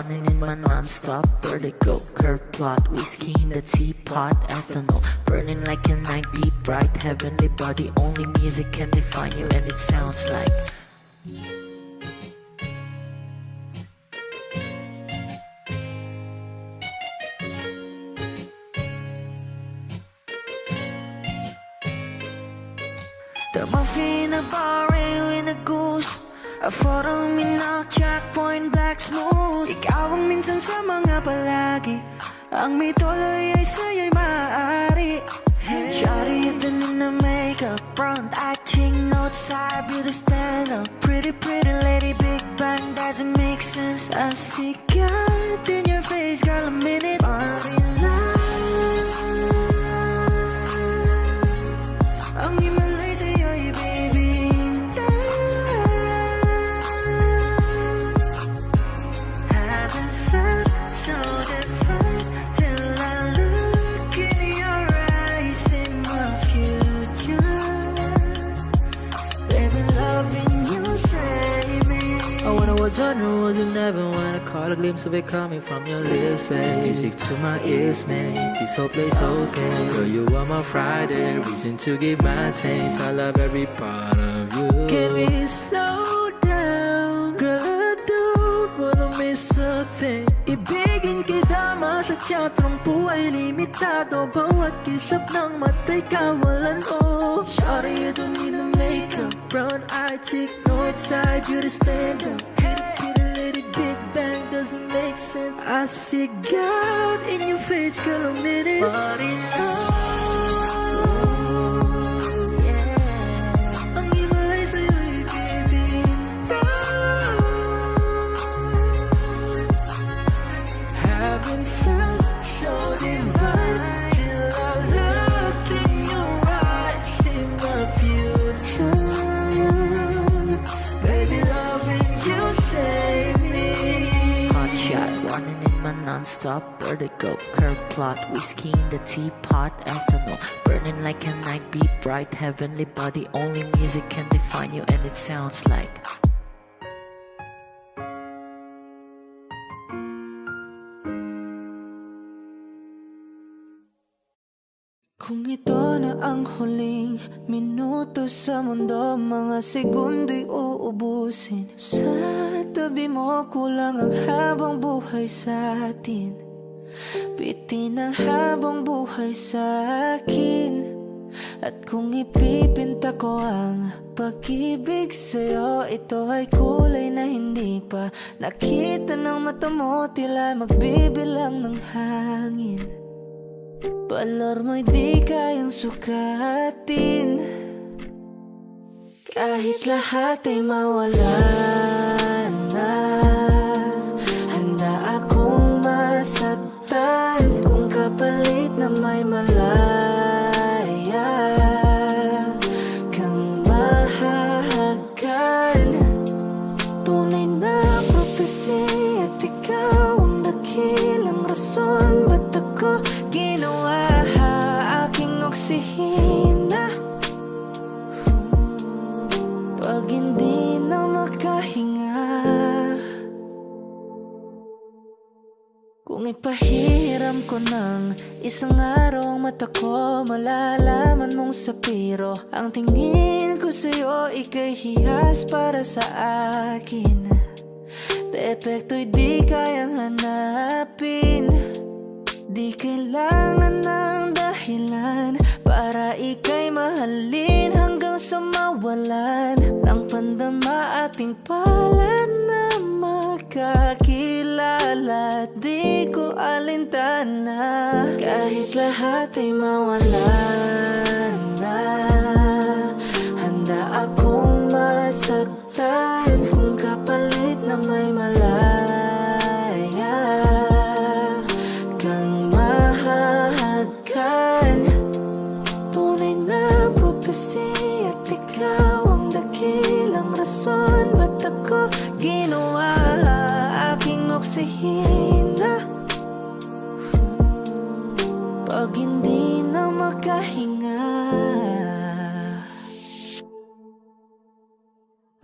running in my non-stop vertigo. Curve plot, whiskey in the teapot, ethanol burning like a night beat bright. Heavenly body, only music can define you, and it sounds like the muffin in a bar with a goose, a photo mina, checkpoint, black smooth. Ikaw ang minsan sa mga palagi, ang may tuloy ay sa'yo'y maaari. Shawty, you've been in the makeup, front acting, outside, beauty stand up. Pretty, pretty lady, big bang, doesn't make sense. I see God in your face, girl, a minute. Party ang himalay sa'yo'y baby. Haven't felt so different till I look in your eyes in my future. Baby, loving you save me. I wonder what genre was in heaven when I caught a glimpse of it coming from your lips, babe. Music to my ears, man. This whole place okay. Girl, you are my Friday, reason to give my taste. I love every part of you. Can we slow down? Girl, I don't wanna miss a thing. Ibigin kita, masadya trangpo ay limitado. Bawat kisap ng mata'y kawalan mo. Shawty, you don't need no makeup, brown eye chick, north side, beauty stand up. Pretty lady, big bang, doesn't make sense. I see God in your face, girl, a minute. But in non-stop vertigo, curve plot, whiskey in the teapot, ethanol burning like a night beat bright. Heavenly body, only music can define you, and it sounds like kung ito na ang huling minuto sa mundo, mga segundo'y uubusin. Sa tabi mo, kulang ang habang buhay sa atin. Bitin ang habang buhay sa akin. At kung ipipinta ko ang pag-ibig sa'yo, ito ay kulay na hindi pa nakita ng mata mo, tila magbibilang ng hangin. Balor mo'y di kayang sukatin, kahit lahat ay mawala na. Handa akong masaktan kung kapalit na may malaya kang mahahagan. Tunay na prophecy at ikaw ang dakilang rason ba't ako ginawa aking oksihina. Pag hindi na makahinga, kung ipahiram ko ng isang araw ang mata ko, malalaman mong sapiro ang tingin ko sa'yo, ika'y hiyas para sa akin. Depekto'y di kayang hanapin, di kailangan ng dahilan para ika'y mahalin hanggang sa mawalan ng pandama ating palad na makakilala. Di ko alintana kahit lahat ay mawalan na. Handa akong masaktan kung kapalit na may malaya kang mahahagan. Tunay na prophecy at ikaw ang dakilang rason ba't ako ginawa aking oksihina. Pag hindi na makahinga,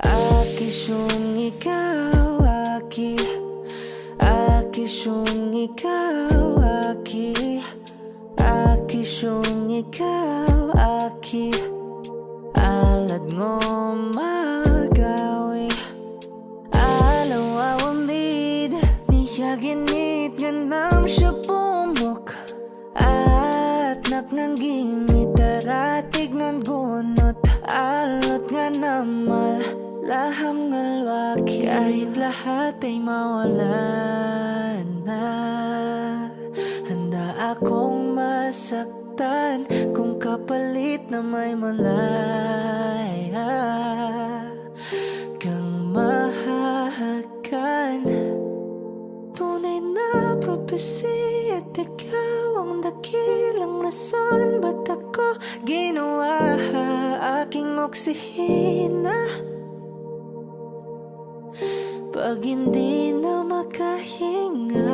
at isyong ikaw aking Akisyong ikaw, aki. Akisyong ikaw, aki. Alad ngo magawi. Alaw awamid, niyaginit nga nam siya bumok. At naknanggimit, taratig ng gunot. Alot nga namal, laham nga lwaki. Kahit lahat ay mawala na, handa akong masaktan kung kapalit na may malaya kang mahahakan. Tunay na propesya at ikaw ang dakilang rason ba't ako ginawa aking oksihina pag hindi na makahinga.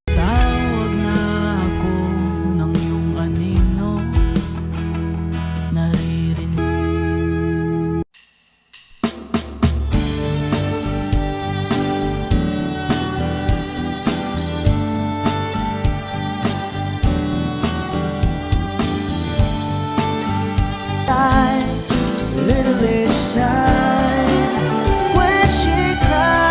Tawag na ako ng iyong anino, naririnig. Little each time when she cries,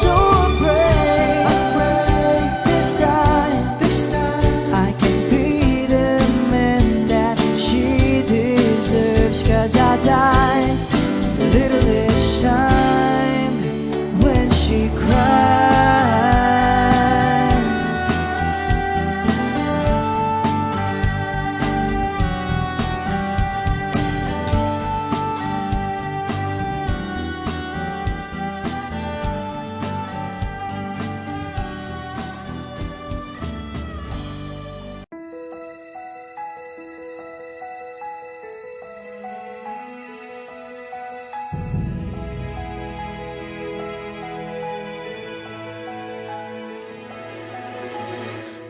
so I pray this time I can be the man that she deserves. 'Cause I die little each time when she cries.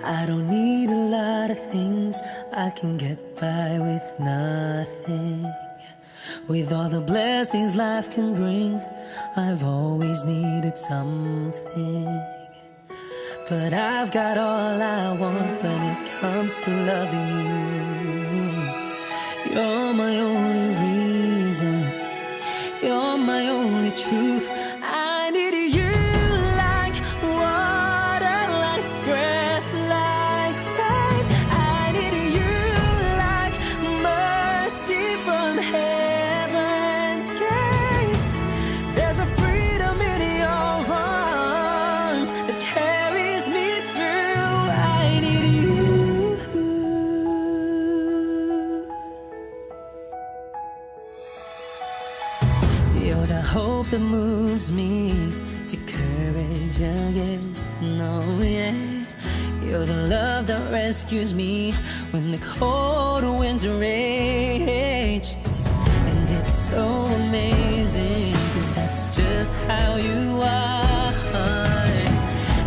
I don't need a lot of things, I can get by with nothing. With all the blessings life can bring, I've always needed something. But I've got all I want when it comes to loving you. You're my only reason, you're my only truth. I need you like water, like breath, like rain. I need you like mercy from heaven's gate. There's a freedom in your arms that carries me through. I need you. You're the hope that moves me to courage again. No, yeah. You're the love that rescues me when the cold winds rage. And it's so amazing, 'cause that's just how you are.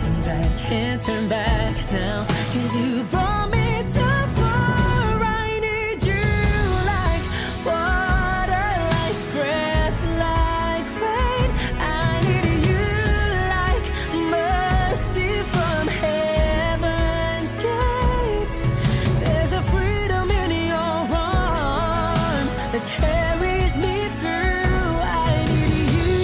And I can't turn back now, 'cause you brought me too far. I need you like water, like breath, like rain. I need you like mercy from heaven's gate. There's a freedom in your arms that carries me through. I need you.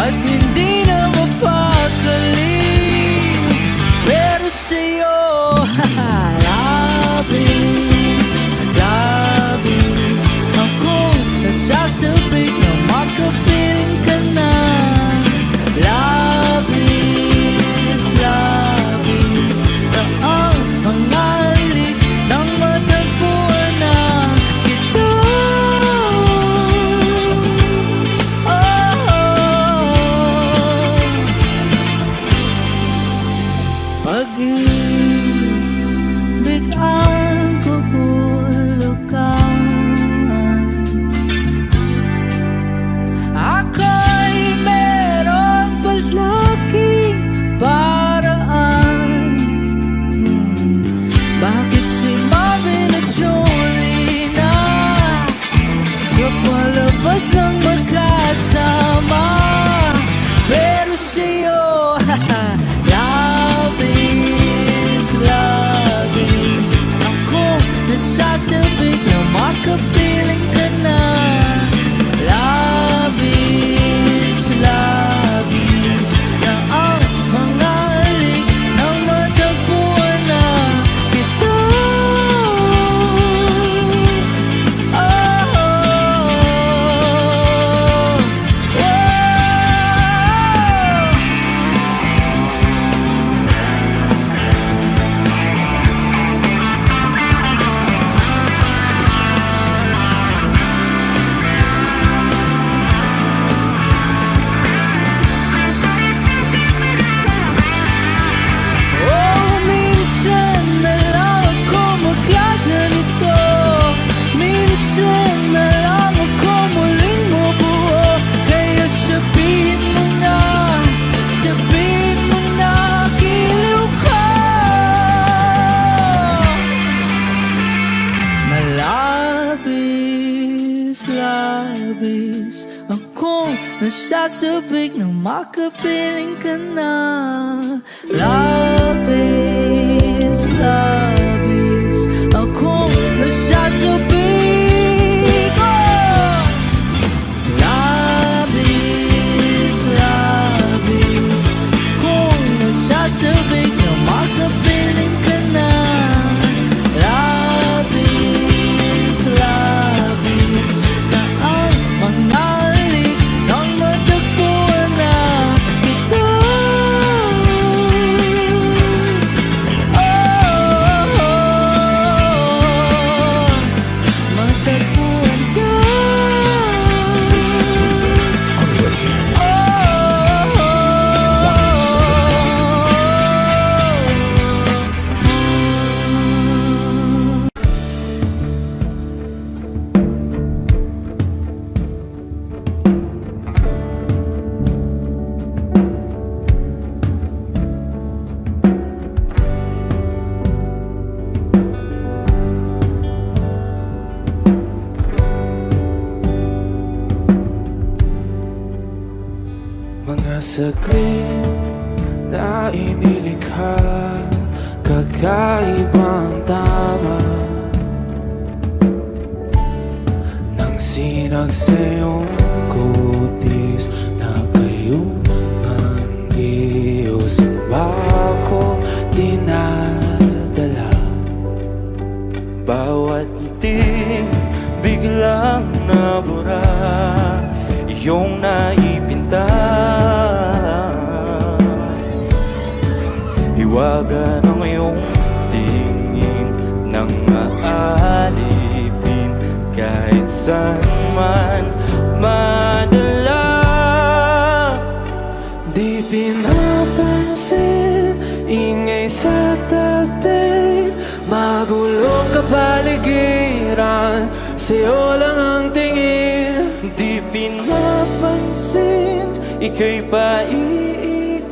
at hindi na mapakali. Pero sa'yo, labis, labis akong nasasabik na makapiling ka na. Labis, labis na ang mga halik nang matagpuan na kita. Pag-ibig ang kabulukan, ako'y merong paslaking paraan. Bakit si Marvin at Jolie na sa palabas lang magkasama? Pero sa'yo, labis, labis ako nasasabik na makapiling ka na. Labis, labis na ang mga halik nang matagpuan na kita. Minsan na lang ako magkaganito, minsan na lang ako muling mabuo. Kaya sabihin mo na, giliw ka. Na labis, labis akong nasasabik na makapiling ka na. Labis, labis akong nasasabik, oh! Labis, labis akong nasasabik na makapiling ka na. Labis, labis na ang mga halik nang matagpuan na kita. Matagpuan ka. Mga saglit na inilikha, kakaibang tama nang sinag sa iyong kutis na kayong ang Diyos ang bako dinadala. Bawat ngiti biglang nabura, iyong naipinta. Hiwaga ng iyong tingin nang maalipin kahit saan man madala. Di pinapansin, ingay sa tabi, magulong kapaligiran, sa'yo lang ang tingin. Di pinapansin, ika'y paiikutin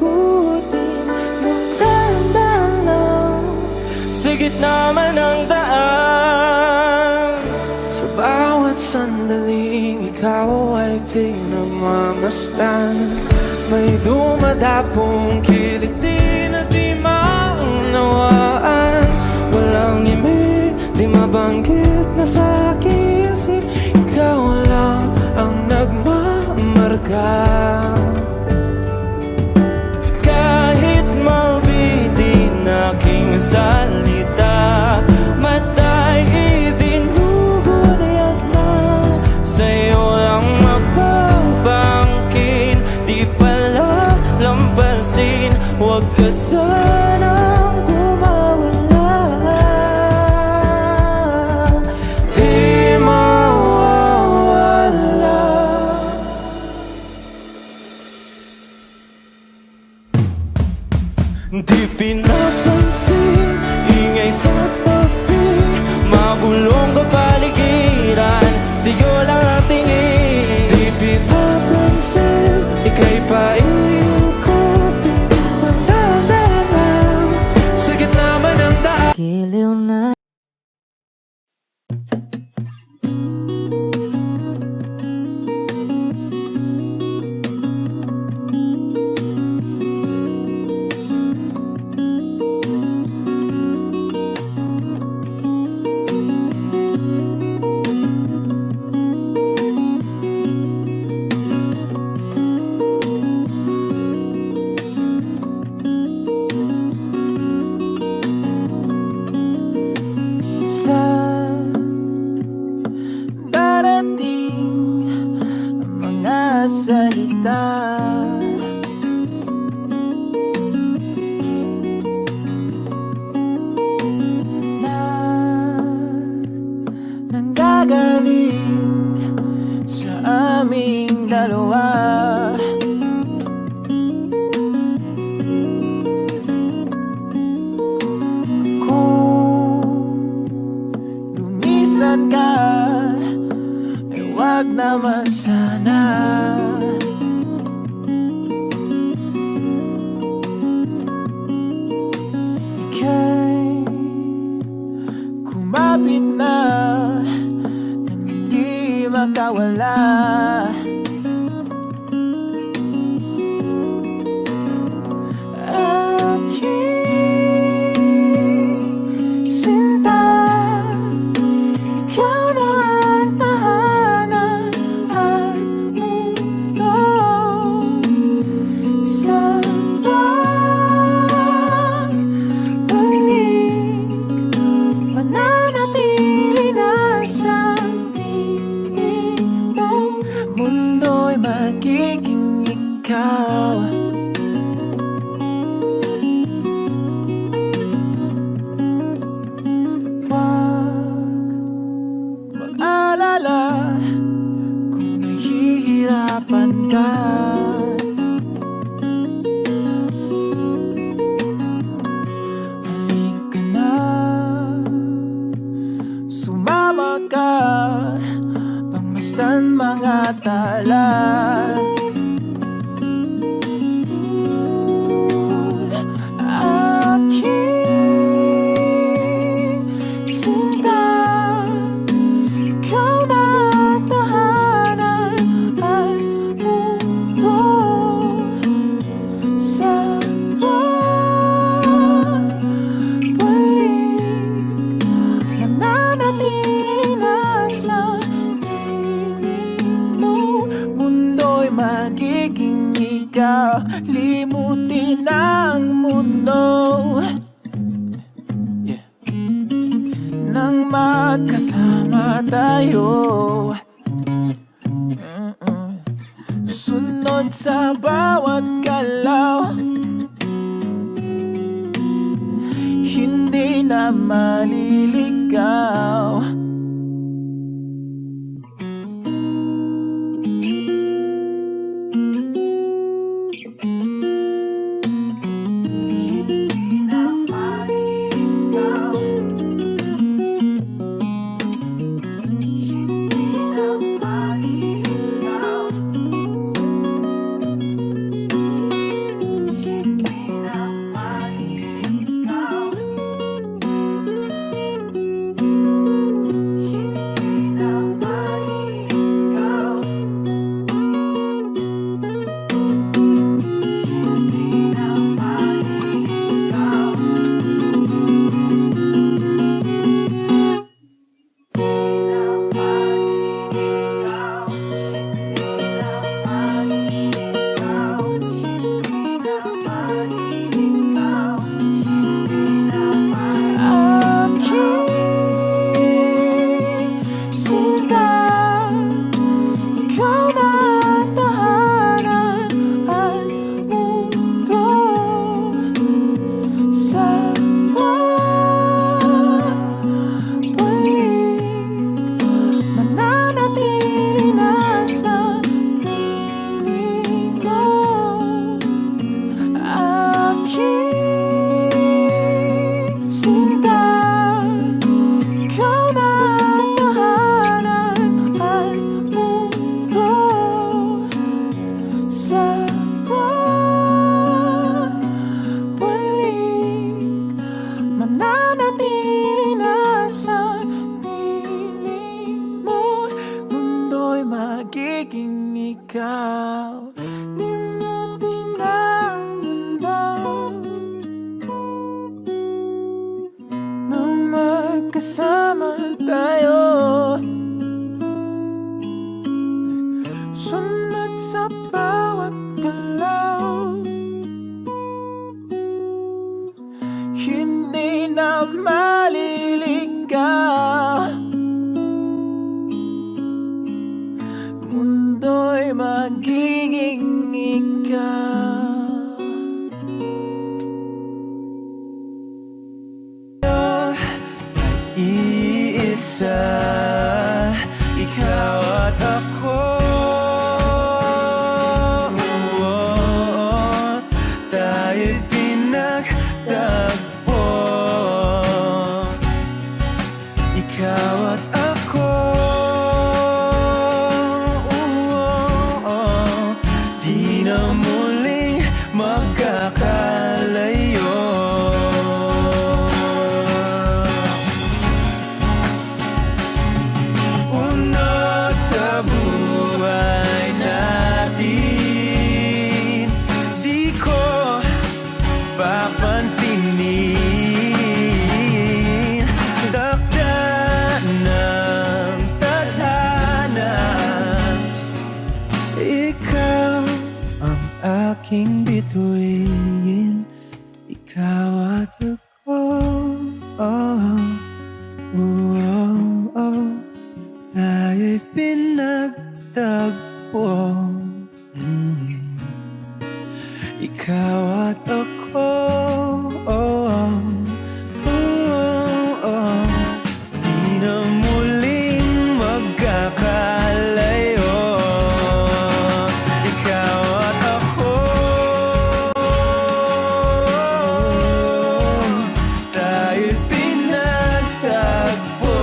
ng dahan-dahan lang sa gitna man ng daan. Sa bawat sandaling ikaw ay pinamamastan, may dumadapong kiliti na di maunawaan. Walang imig, di mabanggit na sa aking isip, ikaw lang ang nagmamarka. salita. Mata'y ibinubunayag na sa'yo ang magbabangkin. Di pala lampasin, huwag ka sanang kumawala. Di mawawala. Di pinapansin, ingay sa tabi, mabulong kapaligiran, sa'yo lang ang tingin. Di pinapansin, ika'y paikupin ng dahan-dahan sa gitna man ng daan. Giliw na sa darating ang mga salita. Na nanggagaling sa aming dalawa. Lumisan ka, ay wag naman sana. Ika'y kumapit na nang hindi makawala. Aking sinta, ikaw na ang tahanan at mundo. Sa pagbalik, mananatili na sa piling mo. Mundo'y magiging ikaw. Mag-alala kung nahihirapan ka. Halika na, sumama ka, pangmasdan mga tala. Aking sinta, ikaw na ang tahanan at mundo. Sa pagbalik, mananatili na sa piling mo. Mundo'y magiging ikaw, limutin ang mundo. Nang magkasama tayo, sunod sa bawat galaw, hindi na maliligaw. Di mo tinanggap na magkasama tayo. Sunod sa bawat galaw, hindi na maliligaw. Mundo'y magiging ikaw. Iisa, ikaw at ako. Tayo'y pinagtagpo. Ikaw at ako, di na muling magkakalayo. Una sa buhay natin, di ko papansinin. Takda ng tadhana, ikaw ang aking bituin. Ikaw at ako, tayo'y pinagtagpo. Ikaw at ako, di na muling magkakalayo. Ikaw at ako, tayo'y pinagtagpo.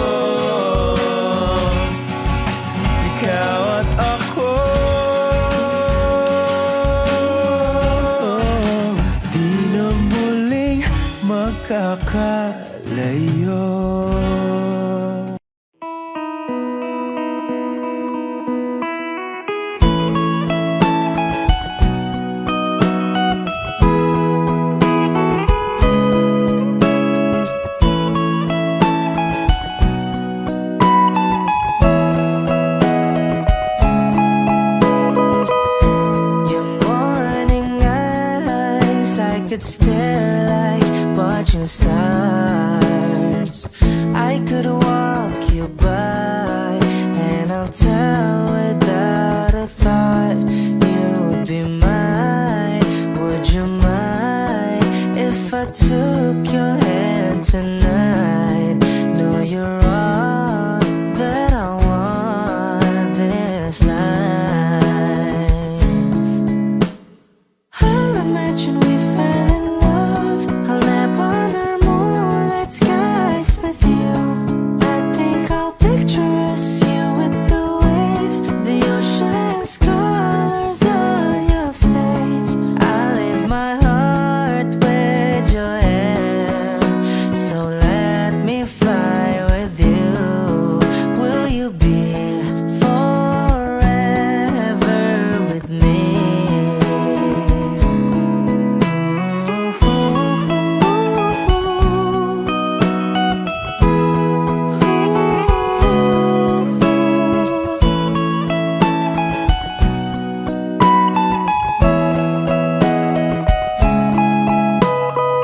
Ikaw at ako, di na muling magkakalayo. Your morning eyes, I could stare like watching stars. I could walk you by, and I'll tell without a thought you'd be mine. Would you mind if I took your hand tonight? No, you're all that I want this life. I'll imagine we fell in love. I'll nap under moonlit skies with you. I think I'll picture us, you with the waves, the ocean's colors on your face. I'll leave my heart with your hair, so let me fly with you. Will you be forever with me?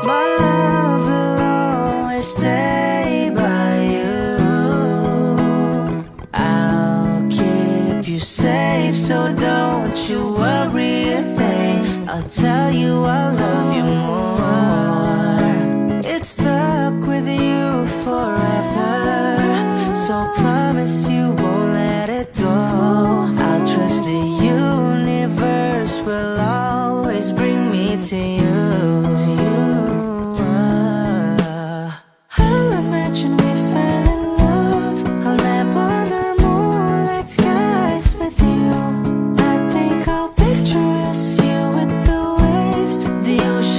My love will always stay by you. I'll keep you safe, so don't you worry a thing. I'll tell you I love you more. It's stuck with you forever, so promise you won't let it go. I'll trust the universe will always bring me to you. I'll imagine we fell in love. I'll nap under moonlit skies with you. I think I'll picture us, you with the waves, the ocean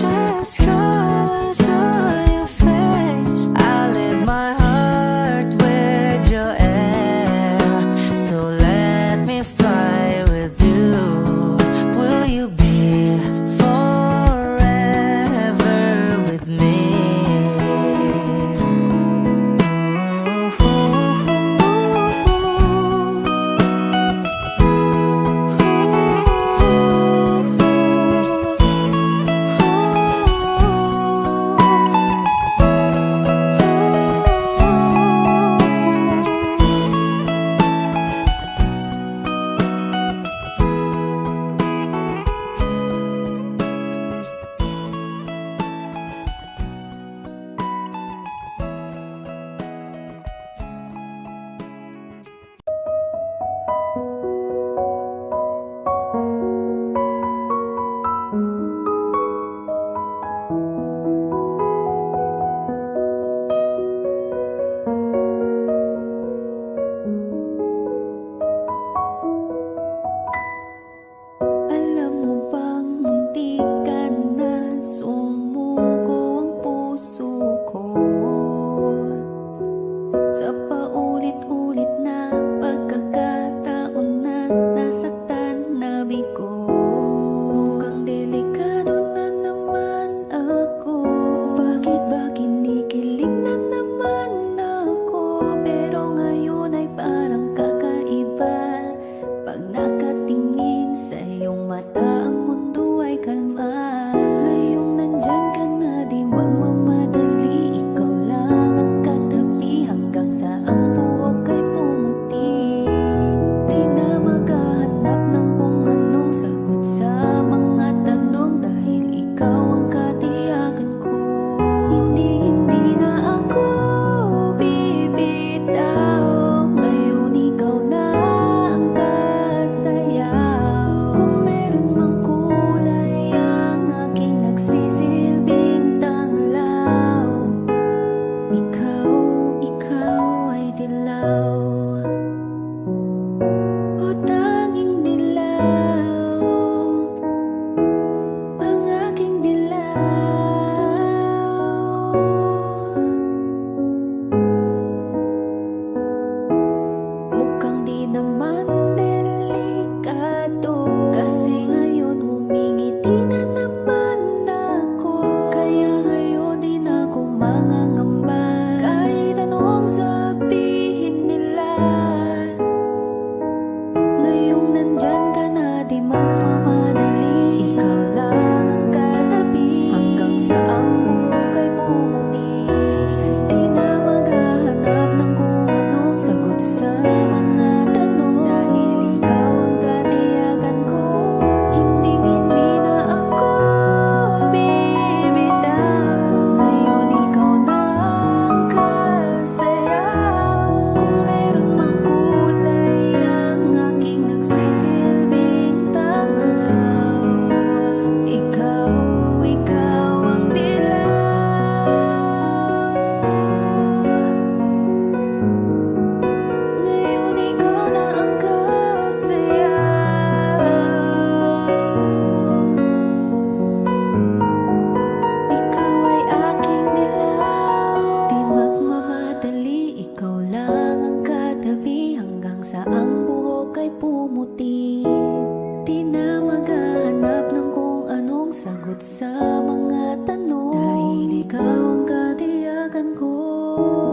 sa mga tanong. Dahil ikaw ang katiyakan ko.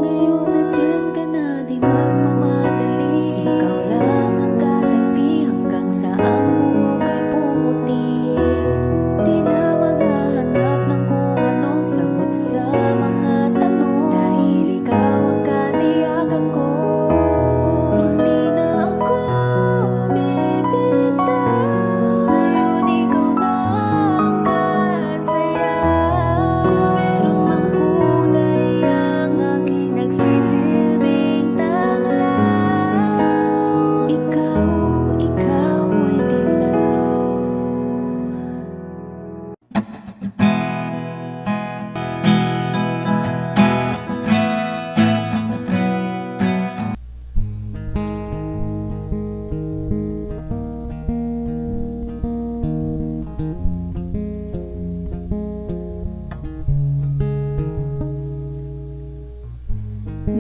Ngayon nandyan ka na, di magmamadali. Ikaw lang ang katabi hanggang sa ang buhok ay pumuti. Di na maghahanap ng kung anong sagot sa mga tanong. Dahil ikaw ang katiyakan ko. Hindi na ako bibitaw. Ngayon ikaw na ang kasaya. Kung meron mang kulay ang aking nagsisilbing tanglaw. Ikaw ay dilaw.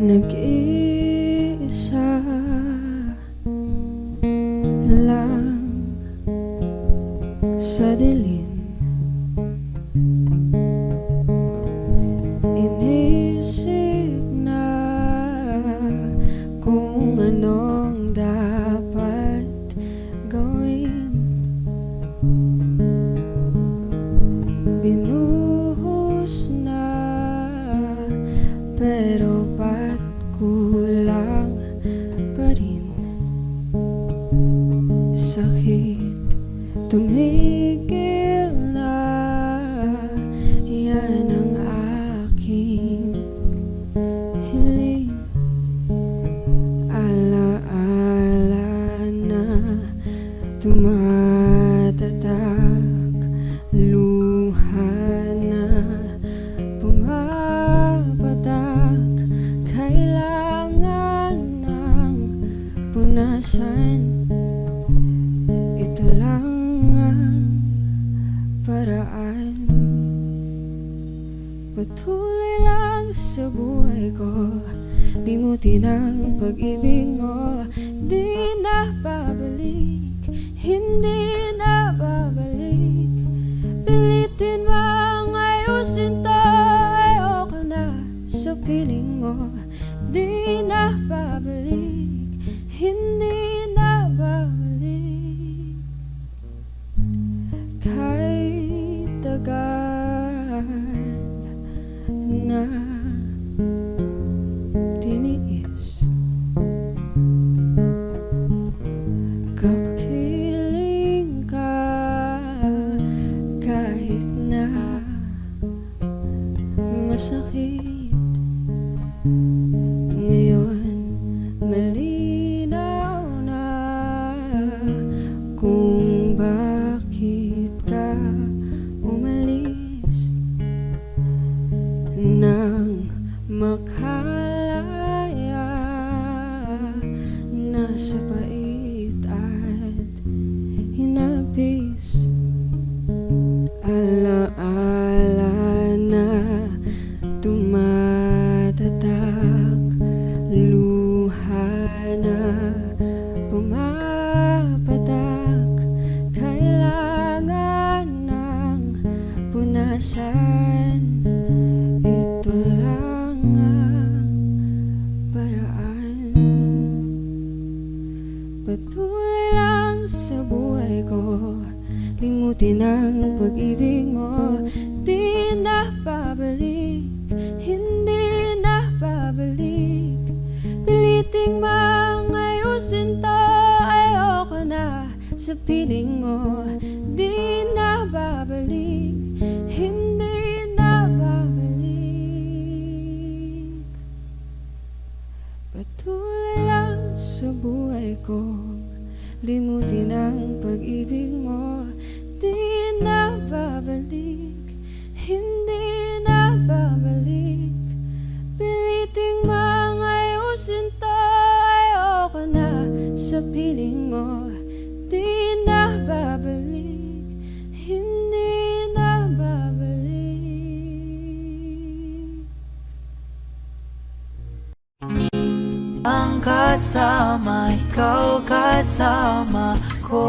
Nag-iisa lang sa dilim, inisip na kung anong dapat gawin. Binuhos na, pero ba't kulang pa rin? Sakit tumigil na, yan ang aking hiling. Alaala na tumatatak, luha na pumapatak. Kailangan ng punasan, ito lang ang paraan. Patuloy lang sa buhay ko, limutin ang pag-ibig mo. Di na babalik, hindi na babalik. Pilitin mang ayusin to, ayoko na sa piling mo. Di na babalik, hindi na babalik. Kahit tagal na tiniis, kapiling ka kahit na masakit. Ngayon malinaw na kung bakit ka umalis nang makalaya na sa pait at hinapis. Alaala na tumatatak, luha na pumapatak. Kailangan ng punasan, ito lang ang paraan. Patuloy lang sa buhay ko, limutin ang pag-ibig mo. Di na babalik, hindi na babalik. Piliting mang ayusin to, ayoko na sa piling mo. Di na babalik, hindi na babalik. Patuloy lang sa buhay ko, limutin ang pag-ibig mo. Di na babalik, hindi na babalik. Piliting mang ayusin to, ayoko na sa piling mo. Di na babalik, hindi na babalik. Ang kasama, ikaw kasama ko.